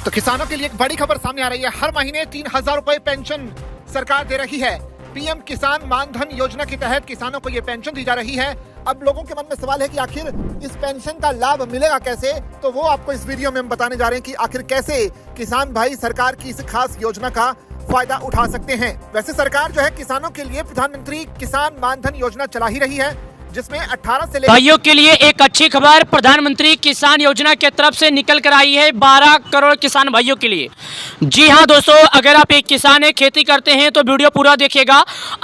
तो किसानों के लिए एक बड़ी खबर सामने आ रही है। हर महीने 3,000 रुपए पेंशन सरकार दे रही है। पीएम किसान मानधन योजना के तहत किसानों को ये पेंशन दी जा रही है। अब लोगों के मन में सवाल है कि आखिर इस पेंशन का लाभ मिलेगा कैसे, तो वो आपको इस वीडियो में हम बताने जा रहे हैं कि आखिर कैसे किसान भाई सरकार की इस खास योजना का फायदा उठा सकते हैं। वैसे सरकार जो है किसानों के लिए प्रधानमंत्री किसान मानधन योजना चला ही रही है, जिसमें 18 से भाइयों के लिए एक अच्छी खबर प्रधानमंत्री किसान योजना के तरफ से निकल कर आई है 12 करोड़ किसान भाइयों के लिए। जी हां दोस्तों, अगर आप एक किसान है, खेती करते हैं तो वीडियो पूरा देखिएगा।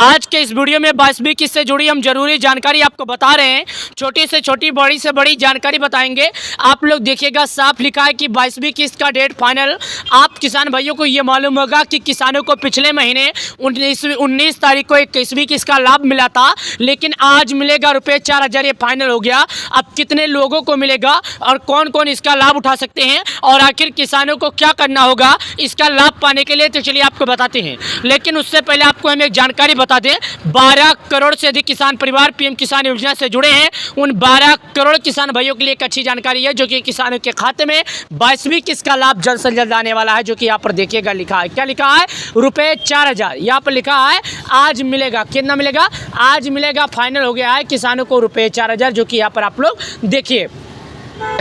आज के इस वीडियो में 22वीं किस्त से जुड़ी हम जरूरी जानकारी आपको बता रहे हैं। छोटी से छोटी, बड़ी से बड़ी जानकारी बताएंगे। आप लोग देखिएगा, साफ लिखा है कि 22वीं किस्त का डेट फाइनल। आप किसान भाइयों को ये मालूम होगा कि किसानों को पिछले महीने 19 तारीख को 21वीं किस्त का लाभ मिला था, लेकिन आज मिलेगा रुपये 4,000। ये फाइनल हो गया। अब कितने लोगों को मिलेगा और कौन कौन इसका लाभ उठा सकते हैं और आखिर किसानों को क्या करना होगा इसका लाभ पाने के लिए, तो चलिए आपको बताते हैं। लेकिन उससे पहले आपको हम एक जानकारी बता दें। 12 करोड़ से अधिक किसान परिवार पीएम किसान योजना से जुड़े हैं। उन 12 करोड़ किसान भाइयों के लिए एक अच्छी जानकारी है, जो कि किसानों के खाते में 22वीं किस्त का लाभ जल्द से जल्द आने वाला है। जो कि यहाँ पर देखिएगा, लिखा है, क्या लिखा है, रुपये 4,000 यहाँ पर लिखा है। आज मिलेगा, कितना मिलेगा, आज मिलेगा। फाइनल हो गया है किसानों को रुपये 4,000, जो कि यहाँ पर आप लोग देखिए।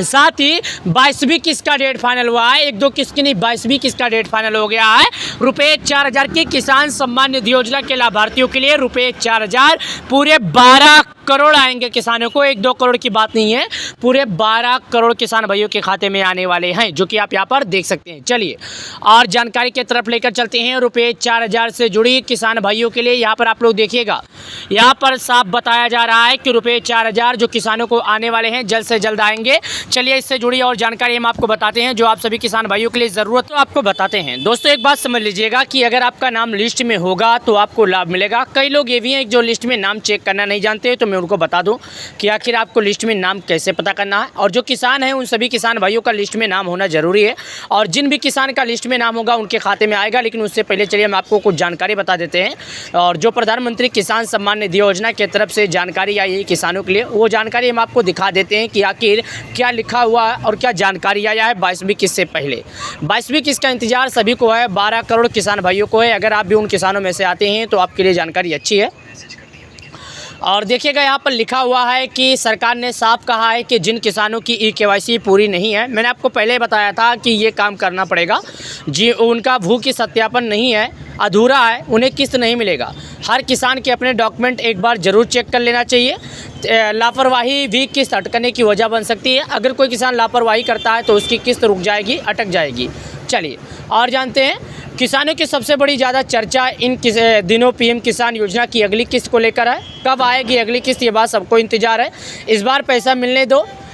साथ ही 22वीं किस्त का डेट फाइनल हुआ है। 1-2 किस्त की नहीं, 22वीं किस्त का डेट फाइनल हो गया है। रुपये 4,000 की किसान सम्मान निधि योजना के लाभार्थियों के लिए रुपये 4,000 पूरे 12 करोड़ आएंगे किसानों को। 1-2 करोड़ की बात नहीं है, पूरे 12 करोड़ किसान भाइयों के खाते में आने वाले हैं, जो कि आप यहाँ पर देख सकते हैं। चलिए और जानकारी की तरफ लेकर चलते हैं। रुपये 4,000 से जुड़ी किसान भाइयों के लिए यहाँ पर आप लोग देखिएगा, यहाँ पर साफ बताया जा रहा है कि रुपये 4,000 जो किसानों को आने वाले हैं, जल्द से जल्द आएंगे। चलिए इससे जुड़ी और जानकारी हम आपको बताते हैं, जो आप सभी किसान भाइयों के लिए ज़रूरत तो आपको बताते हैं। दोस्तों एक बात समझ लीजिएगा कि अगर आपका नाम लिस्ट में होगा तो आपको लाभ मिलेगा। कई लोग ये भी हैं जो लिस्ट में नाम चेक करना नहीं जानते, तो मैं उनको बता दूं कि आखिर आपको लिस्ट में नाम कैसे पता करना है। और जो किसान हैं उन सभी किसान भाइयों का लिस्ट में नाम होना जरूरी है, और जिन भी किसान का लिस्ट में नाम होगा उनके खाते में आएगा। लेकिन उससे पहले चलिए हम आपको कुछ जानकारी बता देते हैं। और जो प्रधानमंत्री किसान सम्मान निधि योजना की तरफ से जानकारी आई है किसानों के लिए, वो जानकारी हम आपको दिखा देते हैं कि आखिर क्या लिखा हुआ है और क्या जानकारी आया है 22वीं किस्त से पहले। 22वीं किस्त का इंतजार सभी को है, 12 करोड़ किसान भाइयों को है। अगर आप भी उन किसानों में से आते हैं तो आपके लिए जानकारी अच्छी है। और देखिएगा, यहाँ पर लिखा हुआ है कि सरकार ने साफ कहा है कि जिन किसानों की ई-KYC पूरी नहीं है, मैंने आपको पहले बताया था कि ये काम करना पड़ेगा जी, उनका भू की सत्यापन नहीं है, अधूरा है, उन्हें किस्त नहीं मिलेगा। हर किसान के अपने डॉक्यूमेंट एक बार ज़रूर चेक कर लेना चाहिए। लापरवाही भी किस्त अटकने की वजह बन सकती है। अगर कोई किसान लापरवाही करता है तो उसकी किस्त रुक जाएगी, अटक जाएगी। चलिए और जानते हैं किसानों की सबसे बड़ी ज़्यादा चर्चा इन दिनों पीएम किसान योजना की अगली किस्त को लेकर है। कब आएगी अगली किस्त, ये बात सबको इंतजार है। इस बार पैसा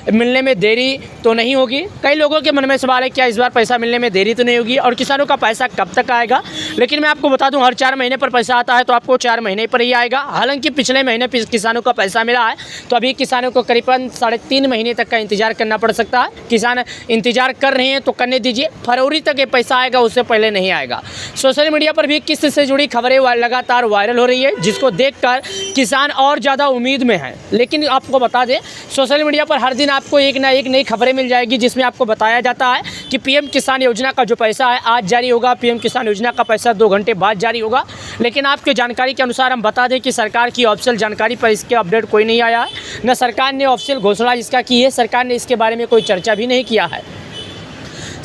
मिलने में देरी तो नहीं होगी। कई लोगों के मन में सवाल है, क्या इस बार पैसा मिलने में देरी तो नहीं होगी और किसानों का पैसा कब तक आएगा। लेकिन मैं आपको बता दूं, हर 4 महीने पर पैसा आता है तो आपको 4 महीने पर ही आएगा। हालांकि पिछले महीने किसानों का पैसा मिला है, तो अभी किसानों को करीबन 3.5 महीने तक का इंतजार करना पड़ सकता है। किसान इंतजार कर रहे हैं तो करने दीजिए, फरवरी तक ये पैसा आएगा, उससे पहले नहीं आएगा। सोशल मीडिया पर भी किस्त से जुड़ी खबरें लगातार वायरल हो रही है, जिसको देखकर किसान और ज़्यादा उम्मीद में है। लेकिन आपको बता दें, सोशल मीडिया पर हर दिन आपको एक ना एक नई खबरें मिल जाएगी, जिसमें आपको बताया जाता है कि पीएम किसान योजना का जो पैसा है आज जारी होगा, पीएम किसान योजना का पैसा 2 घंटे बाद जारी होगा। लेकिन आपके जानकारी के अनुसार हम बता दें कि सरकार की ऑफिशियल जानकारी पर इसके अपडेट कोई नहीं आया है, न सरकार ने ऑफिशियल घोषणा इसका की है, सरकार ने इसके बारे में कोई चर्चा भी नहीं किया है।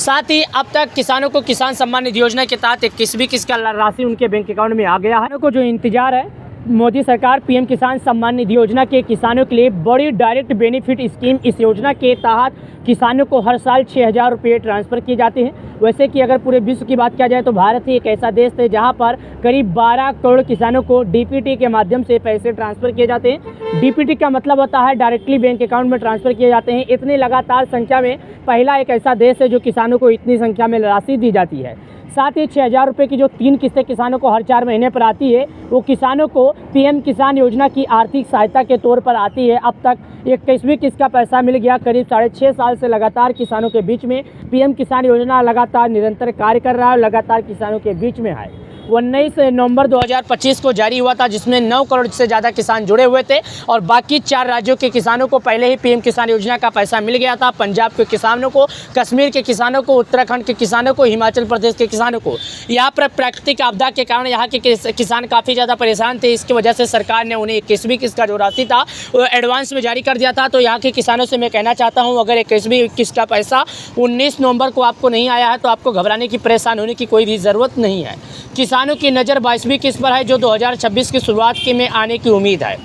साथ ही अब तक किसानों को किसान सम्मान निधि योजना के तहत 21वीं किस्त का राशि उनके बैंक अकाउंट में आ गया है। को जो इंतजार है, मोदी सरकार पीएम किसान सम्मान निधि योजना के किसानों के लिए बड़ी डायरेक्ट बेनिफिट स्कीम। इस योजना के तहत किसानों को हर साल 6,000 रुपये ट्रांसफ़र किए जाते हैं। वैसे कि अगर पूरे विश्व की बात किया जाए तो भारत ही एक ऐसा देश है जहां पर करीब 12 करोड़ किसानों को डीपीटी के माध्यम से पैसे ट्रांसफ़र किए जाते हैं। डीपीटी का मतलब होता है डायरेक्टली बैंक अकाउंट में ट्रांसफ़र किए जाते हैं। इतनी लगातार संख्या में पहला एक ऐसा देश है जो किसानों को इतनी संख्या में राशि दी जाती है। साथ ही 6,000 रुपये की जो 3 किस्तें किसानों को हर 4 महीने पर आती है, वो किसानों को पीएम किसान योजना की आर्थिक सहायता के तौर पर आती है। अब तक 21वीं किस्त का पैसा मिल गया। करीब 6.5 साल से लगातार किसानों के बीच में पीएम किसान योजना लगातार निरंतर कार्य कर रहा है, लगातार किसानों के बीच में है। 19 नवंबर 2025 को जारी हुआ था, जिसमें 9 करोड़ से ज़्यादा किसान जुड़े हुए थे और बाकी 4 राज्यों के किसानों को पहले ही पीएम किसान योजना का पैसा मिल गया था। पंजाब के किसानों को, कश्मीर के किसानों को, उत्तराखंड के किसानों को, हिमाचल प्रदेश के किसानों को। यहाँ पर प्राकृतिक आपदा के कारण यहाँ के किसान काफ़ी ज़्यादा परेशान थे। इसकी वजह से सरकार ने उन्हें 21वीं किस्त का जो राशि था वो एडवांस में जारी कर दिया था। तो यहाँ के किसानों से मैं कहना चाहता हूँ, अगर 21वीं किस्त का पैसा 19 नवंबर को आपको नहीं आया है तो आपको घबराने की, परेशान होने की कोई भी ज़रूरत नहीं है। किसानों की नज़र 22वीं किस्त पर है, जो 2026 की शुरुआत के में आने की उम्मीद है।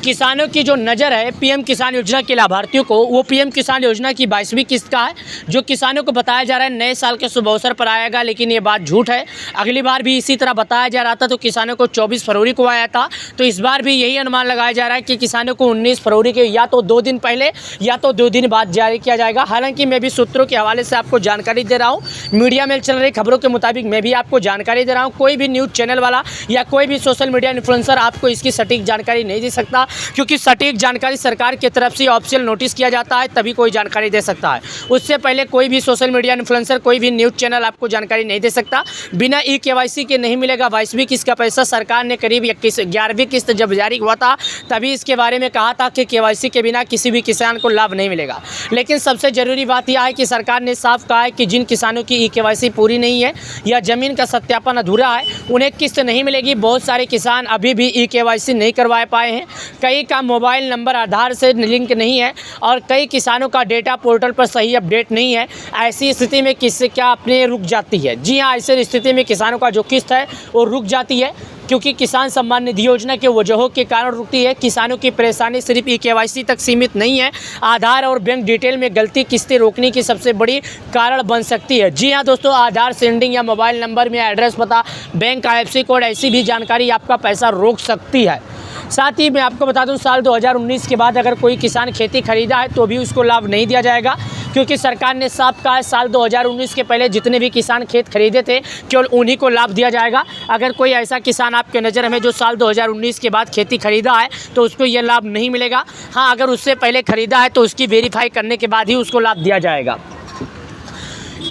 किसानों की जो नज़र है पीएम किसान योजना के लाभार्थियों को, वो पीएम किसान योजना की 22वीं किस्त का है, जो किसानों को बताया जा रहा है नए साल के शुभ अवसर पर आएगा, लेकिन ये बात झूठ है। अगली बार भी इसी तरह बताया जा रहा था तो किसानों को 24 फरवरी को आया था, तो इस बार भी यही अनुमान लगाया जा रहा है कि किसानों को 19 फरवरी के या तो 2 दिन पहले या तो 2 दिन बाद जारी किया जाएगा। हालांकि मैं भी सूत्रों के हवाले से आपको जानकारी दे रहा हूँ, मीडिया में चल रही खबरों के मुताबिक मैं भी आपको जानकारी दे रहा हूँ। कोई भी न्यूज़ चैनल वाला या कोई भी सोशल मीडिया इन्फ्लुएंसर आपको इसकी सटीक जानकारी नहीं दे सकता, क्योंकि सटीक जानकारी सरकार की तरफ से ऑफिशियल नोटिस किया जाता है, तभी कोई जानकारी दे सकता है। उससे पहले कोई भी सोशल मीडिया इन्फ्लुएंसर, कोई भी न्यूज़ चैनल आपको जानकारी नहीं दे सकता। बिना ई-केवाईसी के नहीं मिलेगा 22वीं किस्त का पैसा। सरकार ने करीब 11वीं किस्त जब जारी हुआ था तभी इसके बारे में कहा था कि केवाईसी के बिना किसी भी किसान को लाभ नहीं मिलेगा। लेकिन सबसे ज़रूरी बात यह है कि सरकार ने साफ कहा है कि जिन किसानों की ई-केवाईसी पूरी नहीं है या ज़मीन का सत्यापन अधूरा है, उन्हें किस्त नहीं मिलेगी। बहुत सारे किसान अभी भी ई-केवाईसी नहीं करवा पाए हैं, कई का मोबाइल नंबर आधार से लिंक नहीं है और कई किसानों का डेटा पोर्टल पर सही अपडेट नहीं है। ऐसी स्थिति में किस्त क्या अपने रुक जाती है। जी हाँ, ऐसी स्थिति में किसानों का जो किस्त है वो रुक जाती है, क्योंकि किसान सम्मान निधि योजना के वजहों के कारण रुकती है। किसानों की परेशानी सिर्फ ई-केवाईसी तक सीमित नहीं है, आधार और बैंक डिटेल में गलती किस्तें रोकने की सबसे बड़ी कारण बन सकती है। जी हाँ दोस्तों, आधार सेंडिंग या मोबाइल नंबर में एड्रेस पता, बैंक IFSC कोड, ऐसी भी जानकारी आपका पैसा रोक सकती है। साथ ही मैं आपको बता दूं, साल 2019 के बाद अगर कोई किसान खेती खरीदा है तो भी उसको लाभ नहीं दिया जाएगा, क्योंकि सरकार ने साफ कहा है साल 2019 के पहले जितने भी किसान खेत खरीदे थे केवल उन्हीं को लाभ दिया जाएगा। अगर कोई ऐसा किसान आपके नज़र में जो साल 2019 के बाद खेती खरीदा है तो उसको ये लाभ नहीं मिलेगा। हाँ, अगर उससे पहले खरीदा है तो उसकी वेरीफाई करने के बाद ही उसको लाभ दिया जाएगा।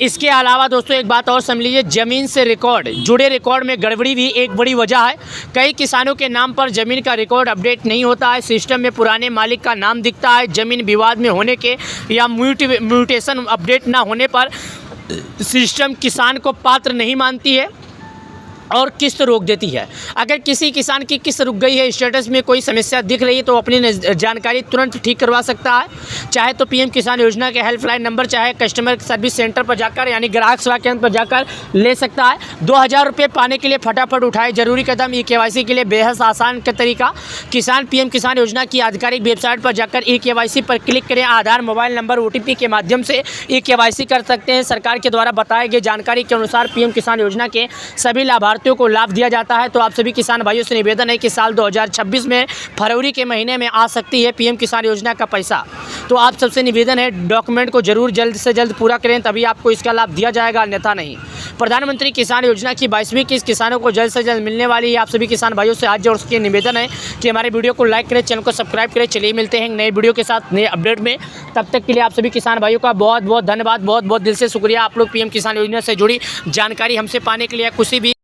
इसके अलावा दोस्तों एक बात और समझ लीजिए, ज़मीन से रिकॉर्ड जुड़े रिकॉर्ड में गड़बड़ी भी एक बड़ी वजह है। कई किसानों के नाम पर ज़मीन का रिकॉर्ड अपडेट नहीं होता है, सिस्टम में पुराने मालिक का नाम दिखता है। ज़मीन विवाद में होने के या म्यूटेशन अपडेट ना होने पर सिस्टम किसान को पात्र नहीं मानती है और किस्त रोक देती है। अगर किसी किसान की किस्त रुक गई है, स्टेटस में कोई समस्या दिख रही है तो अपनी जानकारी तुरंत ठीक करवा सकता है, चाहे तो पीएम किसान योजना के हेल्पलाइन नंबर, चाहे कस्टमर सर्विस सेंटर पर जाकर यानी ग्राहक सेवा केंद्र पर जाकर ले सकता है। 2000 रुपये पाने के लिए फटाफट उठाए जरूरी कदम। ई-केवाईसी के लिए बेहद आसान का तरीका, किसान पीएम किसान योजना की आधिकारिक वेबसाइट पर जाकर ई-केवाईसी पर क्लिक करें। आधार, मोबाइल नंबर, OTP के माध्यम से ई-केवाईसी कर सकते हैं। सरकार के द्वारा बताए गए जानकारी के अनुसार पीएम किसान योजना के सभी लाभार्थियों को लाभ दिया जाता है। तो आप सभी किसान भाइयों से निवेदन है कि साल 2026 में फरवरी के महीने में आ सकती है पीएम किसान योजना का पैसा। तो आप सबसे निवेदन है डॉक्यूमेंट को जरूर जल्द से जल्द पूरा करें, तभी आपको इसका लाभ दिया जाएगा, अन्यथा नहीं। प्रधानमंत्री किसान योजना की 22वीं किस्त किसानों को जल्द से जल्द मिलने वाली है। आप सभी किसान भाइयों से आज और उसके निवेदन है कि हमारे वीडियो को लाइक करें, चैनल को सब्सक्राइब करें। चलिए मिलते हैं नए वीडियो के साथ, नए अपडेट में। तब तक के लिए आप सभी किसान भाइयों का बहुत बहुत धन्यवाद, बहुत बहुत दिल से शुक्रिया। आप लोग पीएम किसान योजना से जुड़ी जानकारी हमसे पाने के लिए किसी भी